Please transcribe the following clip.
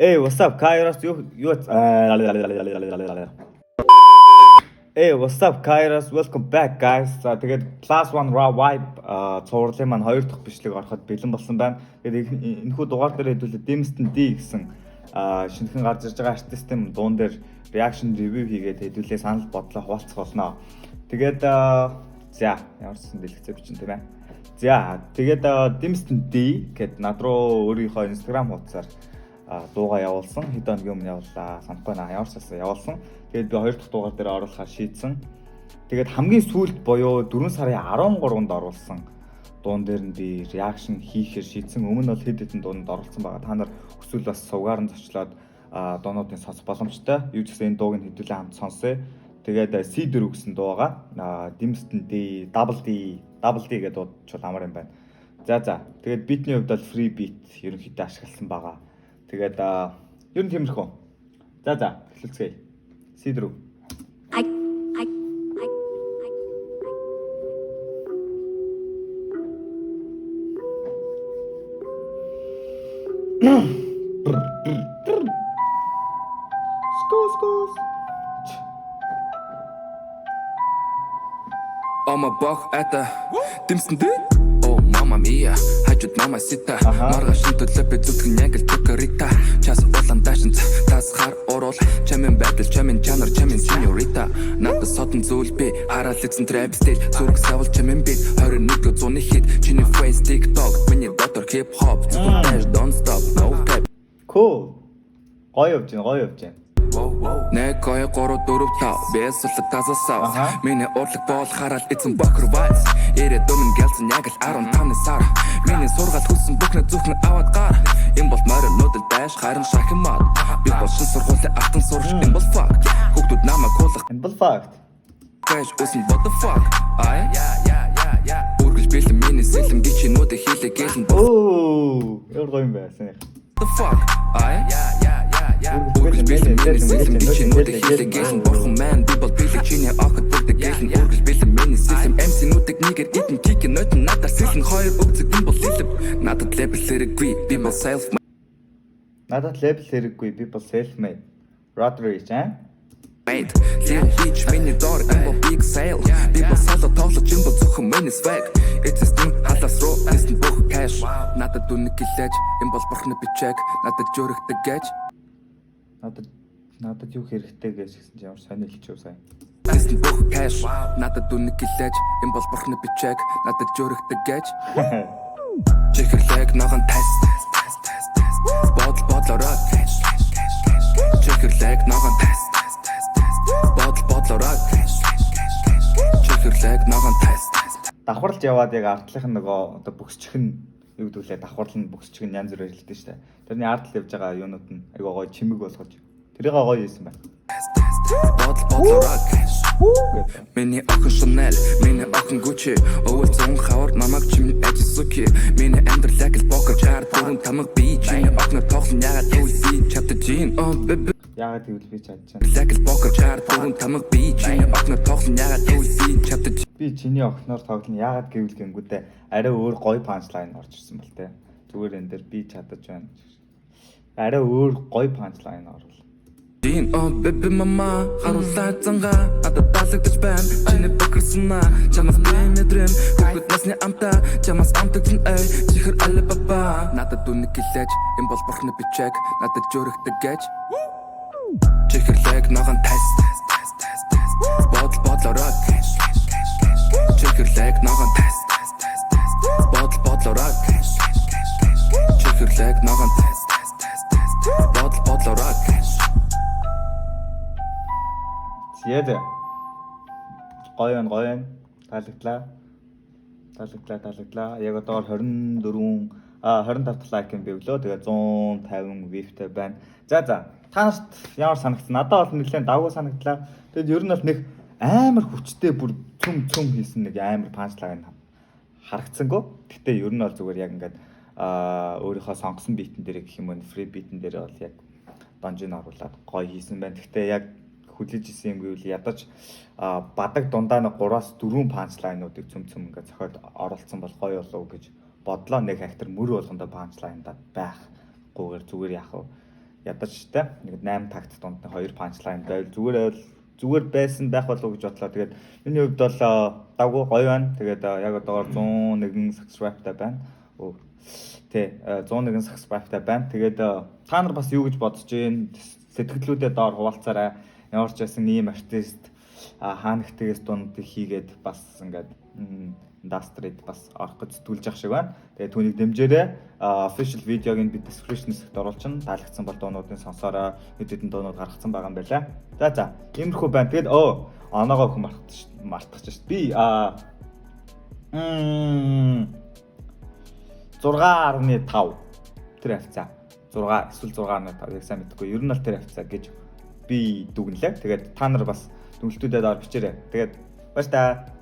Hey, what's up, Kairos? Hey, what's up, Kairos? Welcome back, guys. За тэгээд Class 1 Raw Vibe цувралын маань 2 дахь бичлэг ороход бэлэн болсон байна. Тэгээд энэхүү дугаар дээр хэдүүлээ Dimston D гэсэн шинэхэн гарч ирж байгаа артистын дуун дээр reaction review хийгээд хэдүүлээ санал бодлоо хуваалцах болно. Тэгээд за ямарсан дэлгэцээ бичин тийм ээ. За тэгээд Dimston D гэд над руу өөрийнхөө Instagram хуудасаар дууга явуулсан. Хэд өдрийн өмнө явууллаа. Санахгүй наа. Ямар ч байсан явуулсан. Тэгээд би 2 дахь дугаар дээр оруулахаар шийдсэн. Тэгээд хамгийн сүүлд буюу 4 сарын 13-нд оруулсан дуун дээр нь би реакшн хийхээр шийдсэн. Өмнө нь бол хэд хэдэн дуунд оруулсан байгаа. Та нар өсвөл бас сувгаар нь зочлоод дуунуудын сонсох боломжтой. Юу ч гэсэн энэ дууг нь хэдүүлээ хамт сонсъё. Тэгээд C4 гэсэн дуу байгаа. Dimston D, Double D гэдэг дуудчвал амар юм байна. За. Тэгээд битний хувьд бол free beat ерөнхийдөө ашигласан байгаа. Тэгээд ер нь тиймэрхүү. За эхэлцгээе. C4. Скус. Oma bach это Dimston D. Oh mama mia, хажууд мама сита. Маргааш төлөвлөж зүтгэн яг л төгөрита. Час улаан дашинт тасхаар орол. Чамин байдал, чамин чанар, чамин señorita. Надад содон зүйл би хараад лэгсэн trap style. Зүрх савл чамин бит 21 зууны хит. Чиний face TikTok, миний дотор hip hop. Зүрх don't stop, no cap. Cool. Гоё явж байна. Нэг 2 3 4 5 бэсэлт тазасаа миний урлаг боол хараад эзэн бохор вайс ирээдүйн минь гэлсэн яг л 15-ны сар миний сургаал хүссэн бүхнээ зүхнээ аваад гар энэ бол морин нүүдэл байш харин шахимад би бол шин сургуулийн автан сурч энэ бол fact хүүхдүүд намайг хуулах Энэ бол fact. Crash үсэн what the fuck ай үргэлж бэлэн миний сэлэм би чи нүдэ хийлээ гэлэн Оо, ямар гоё юм байсан. the fuck ай үргэлж бэлэн миний сэлэм би чи нүдэ хийлээ гэлэн бурхан man би бол бэлэг чиний ахад бүгд гэлэн үргэлж бэлэн миний сэлэм MC нүдэг нэгээр идэн кик нөт надад сэлэн хоёр өгцөг энэ бол лилэв надад левел хэрэггүй би бол self Надад лейбл хэрэггүй, би бол self made. Rodriguez made Лэр хийж миний доор энэ бол big sale би бол соло тоглож энэ бол зөвхөн миний swag эцэстэн халаас руу эсн бүх cash надад үнэг гэлээж энэ бол бурхны бичэг надад жөрөгдөг гэж Надад юу хэрэгтэй гэж гэсэн чи ямар сони хэлчихв сайн. эсн бүх cash надад үнэг гэлээж энэ бол бурхны бичэг надад жөрөгдөг гэж чихэрлэг ногоон тест бодлороо чихэрлэг ногоон тест бодлороо чихэрлэг ногоон тест Давхарлж яваад яг ардлынх нь нөгөө одоо бөксчих нь юу гэдүүлээ давхарлал нь бөксчих нь янз бүр хэлдэг шүү дээ. Тэрний ардл явж байгаа юунууд нь айгаа гоё чимэг болгож. Тэрийг гоё хийсэн байна. бодлороо миний охин Chanel миний охин Gucci өвөл зүүн хавар намайг чимэн ажисуки миний амьдралаг л бокер чар дөрөв тамга би чиний охиноо тоглон ягаад үгүй би чаддаг жин Яагаад гэвэл би чадчихсан. Black Poker chart дөрөв тамга би чиний охиноо тоглон ягаад үгүй би чаддаг Би чиний охиноор тоглоно яагаад гэвэл гингүүтээ арай өөр гоё punchline орж ирсэн бол тээ. Зүгээр энэ дээр би чадаж байна. Арай өөр гоё punchline оруулаа. Дин baby mama харуулаа занга надад таалагдаж байна чиний бакерсна чамаас нэмэдрэм бүгд насны амта чамаас амтагдан ай чихэр албаба надад үнэг гэлээж энэ бол бурхны бичэг надад жөрөгдөг гэж чихэрлэг ногоон тест бодлороо чихэрлэг ногоон тест бодлороо чихэрлэг ногоон тест бодлороо Яа. Гоё. Таалагдлаа. Яг одоо 25 дахь лайк юм бивлөө. Тэгээ 150 view-тэй байна. За. Та нарт ямар санагдсан? Надад бол нэлээд давгүй санагдлаа. Тэгэд ер нь бол нэг амар хүчтэй бүр цөм хийсэн нэг амар punchline харагдсангүй. Гэтэ ер нь бол зүгээр яг ингээд өөрийнхөө сонгосон битэн дээр гэх юм уу free битэн дээр бол яг донжин оруулаад гоё хийсэн байна. Гэтэ яг хүлээж исэн юм гэвэл ядаж бадаг дундаа нэг 3-4 punchline-уудыг цөм ингээд зохиод оруулсан бол гоё болов гэж бодлоо. Нэг актер мөр болгондоо punchline-даа байх гүйгээр зүгээр яах вэ. ядарчтай. Нэг 8 такт дунд 2 punchline байвал зүгээр байсан байх болов уу гэж бодлоо. Тэгээд миний хувьд бол давгүй гоё байна. Тэгээд яг одоогоор 101 subscribe-тай байна. Тэ 101 subscribe-тай байна. Тэгээд та нар бас юу гэж бодож байна? Сэтгэлдлүүдэд доор хуваалцаарай. Ямар ч байсан ийм артист хаанагтээс дунд хийгээд бас ингээд индастрид бас орох гэж зүтгүүлж явах шиг байна. Тэгээ түүнийг дэмжээрэй. Official видеог нь би description хэсэгт оруулчихна. Таалагдсан бол дуунуудын сонсороо хэд хэдэн дуунууд гаргацсан байгаа юм байна. За иймэрхүү байна. Тэгээд оноогоо хүн мартчих шүү дээ. Би 6.5 тэр хавцаа. 6 эсвэл 6.5 яг сайн мэдэхгүй. Ер нь бол тэр хавцаа гэж би дүгнэлээ. Тэгээд та нар бас дүгнэлтүүдэд ор бичээрэй. Тэгээд баяр таа.